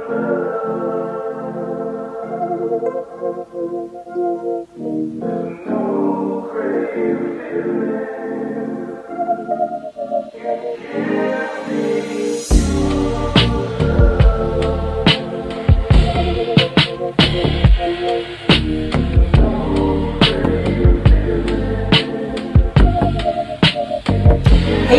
Hey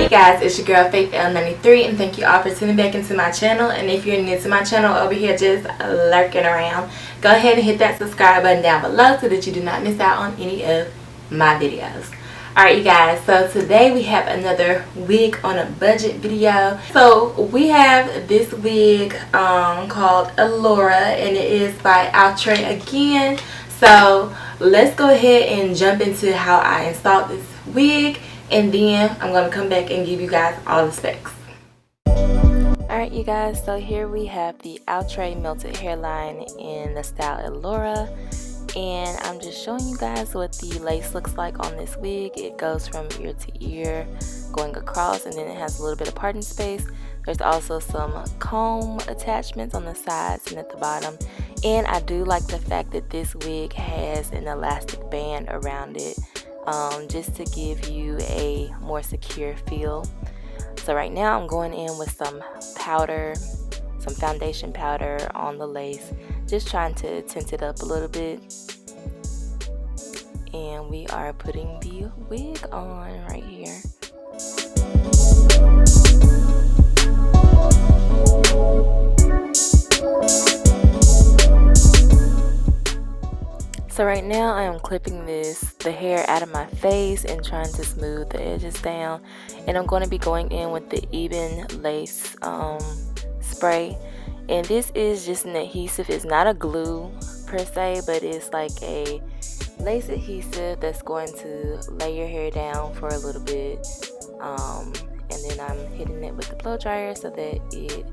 guys, it's your girl Faith L93 and thank you all for tuning back into my channel. And if you're new to my channel over here just lurking around, go ahead and hit that subscribe button down below so that you do not miss out on any of my videos. Alright you guys, so today we have another wig on a budget video. So we have this wig called Elora, and it is by Outre again. So let's go ahead and jump into how I installed this wig, and then I'm going to come back and give you guys all the specs. Alright you guys, so here we have the Outre melted hairline in the style Elora. And I'm just showing you guys what the lace looks like on this wig. It goes from ear to ear going across, and then it has a little bit of parting space. There's also some comb attachments on the sides and at the bottom. And I do like the fact that this wig has an elastic band around it, just to give you a more secure feel. So right now I'm going in with some powder, some foundation powder on the lace, just trying to tint it up a little bit. And we are putting the wig on right here. So right now I am clipping the hair out of my face and trying to smooth the edges down, and I'm going to be going in with the even lace spray. And this is just an adhesive. It's not a glue per se, but it's like a lace adhesive that's going to lay your hair down for a little bit, and then I'm hitting it with the blow dryer so that it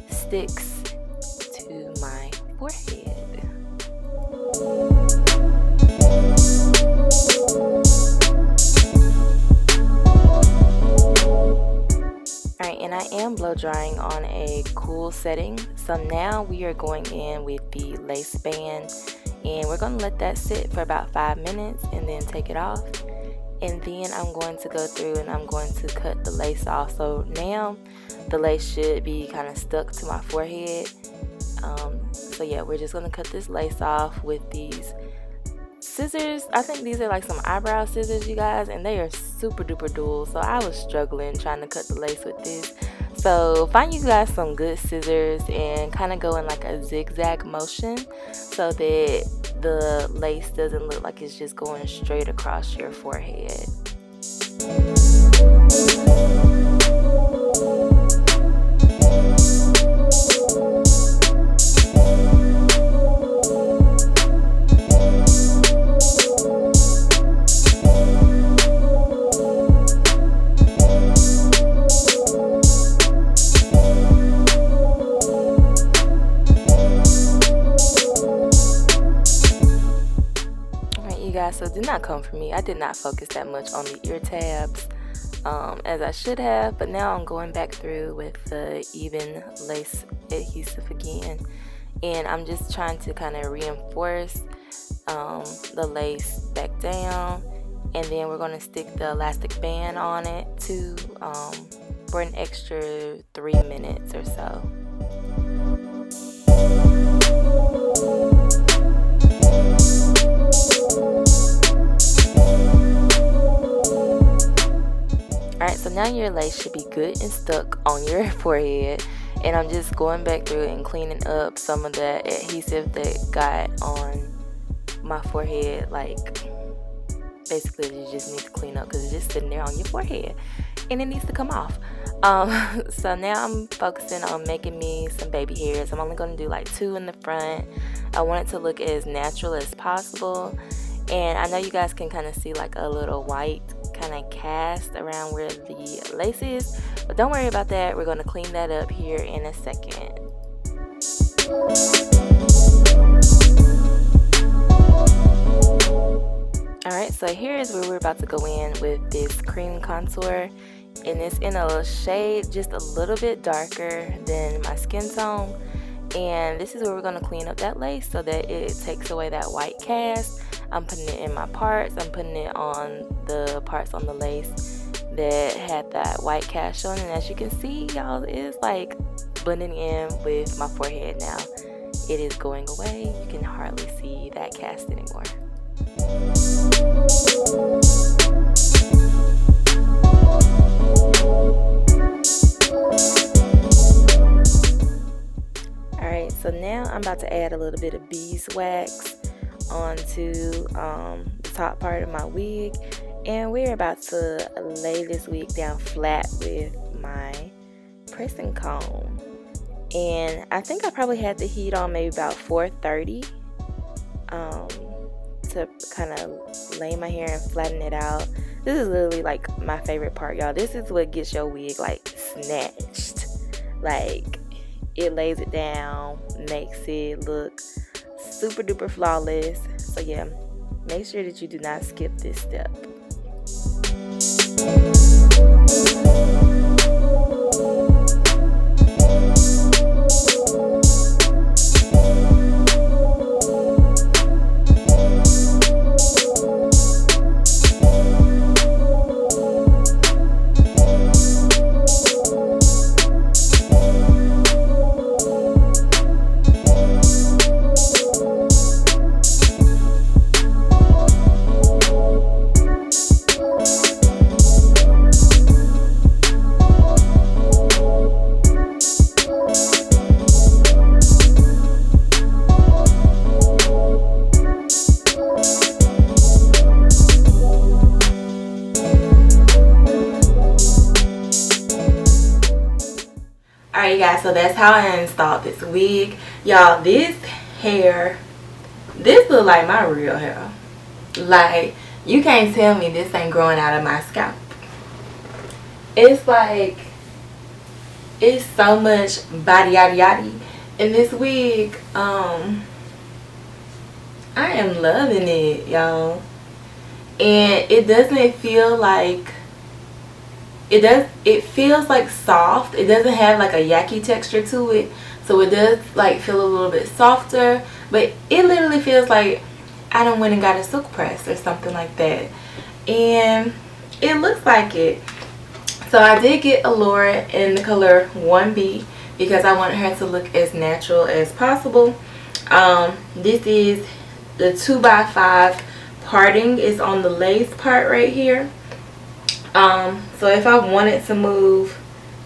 sticks to my forehead. Alright, and I am blow drying on a cool setting. So now we are going in with the lace band, and we're going to let that sit for about 5 minutes and then take it off. And then I'm going to go through and I'm going to cut the lace off. So now the lace should be kind of stuck to my forehead. So yeah, we're just going to cut this lace off with these scissors. I think these are like some eyebrow scissors, you guys, and they are super duper dual. So I was struggling trying to cut the lace with this. So find you guys some good scissors and kind of go in like a zigzag motion so that the lace doesn't look like it's just going straight across your forehead. So do not come for me. I did not focus that much on the ear tabs as I should have, but now I'm going back through with the even lace adhesive again, and I'm just trying to kind of reinforce the lace back down, and then we're going to stick the elastic band on it too for an extra 3 minutes or so. Alright, so now your lace should be good and stuck on your forehead, and I'm just going back through and cleaning up some of that adhesive that got on my forehead. Like, basically you just need to clean up because it's just sitting there on your forehead and it needs to come off. So now I'm focusing on making me some baby hairs. I'm only going to do like 2 in the front. I want it to look as natural as possible, and I know you guys can kind of see like a little white kind of cast around where the lace is, but don't worry about that. We're going to clean that up here in a second. Alright, so here is where we're about to go in with this cream contour, and it's in a shade just a little bit darker than my skin tone. And this is where we're going to clean up that lace so that it takes away that white cast. I'm putting it in my parts. I'm putting it on the parts on the lace that had that white cast showing. And as you can see, y'all, it's like blending in with my forehead now. It is going away. You can hardly see that cast anymore. Alright, so now I'm about to add a little bit of beeswax onto the top part of my wig, and we're about to lay this wig down flat with my pressing comb. And I think I probably had the heat on maybe about 430 to kind of lay my hair and flatten it out. This is literally like my favorite part, y'all. This is what gets your wig like snatched. Like, it lays it down, makes it look super duper flawless. So yeah, make sure that you do not skip this step. Alright, you guys, so that's how I installed this wig. Y'all, this hair, this look like my real hair. Like, you can't tell me this ain't growing out of my scalp. It's like, it's so much body yaddy yaddy in this wig. I am loving it, y'all. And it doesn't feel like, it feels like soft. It doesn't have like a yucky texture to it, so it does like feel a little bit softer, but it literally feels like I done went and got a silk press or something like that, and it looks like it. So I did get Elora in the color 1B because I wanted her to look as natural as possible. This is the 2x5 parting is on the lace part right here. So if I wanted to move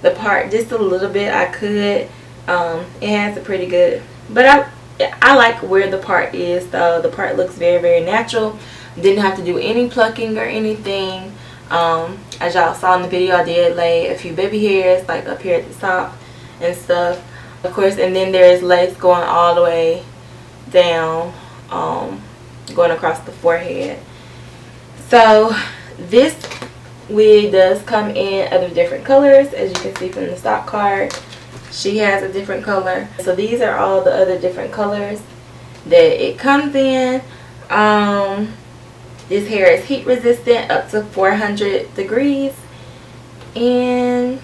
the part just a little bit, I could. It has a pretty good, but I like where the part is though. The part looks very, very natural. Didn't have to do any plucking or anything. As y'all saw in the video, I did lay a few baby hairs like up here at the top and stuff, of course, and then there's lace going all the way down, going across the forehead. So this wig does come in other different colors, as you can see from the stock card. She has a different color. So these are all the other different colors that it comes in. This hair is heat resistant up to 400 degrees. And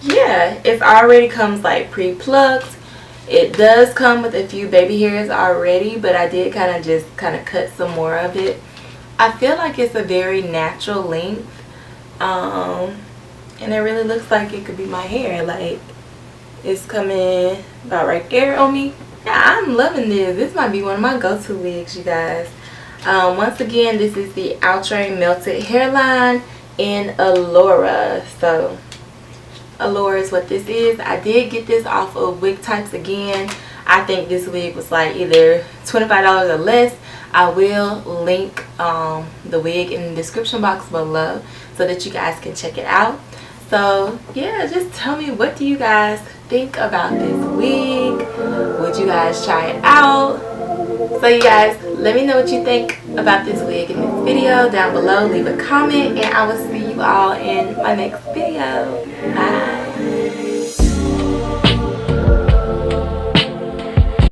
yeah, it already comes like pre-plucked. It does come with a few baby hairs already, but I did kind of cut some more of it. I feel like it's a very natural length. And it really looks like it could be my hair. Like, it's coming about right there on me. Yeah, I'm loving this. This might be one of my go-to wigs, you guys. Once again, this is the Outre Melted Hairline in Elora. So Elora is what this is. I did get this off of Wig Types again. I think this wig was like either $25 or less. I will link the wig in the description box below so that you guys can check it out. So yeah, just tell me, what do you guys think about this wig? Would you guys try it out? So you guys, let me know what you think about this wig in this video down below. Leave a comment, and I will see you all in my next video. Bye.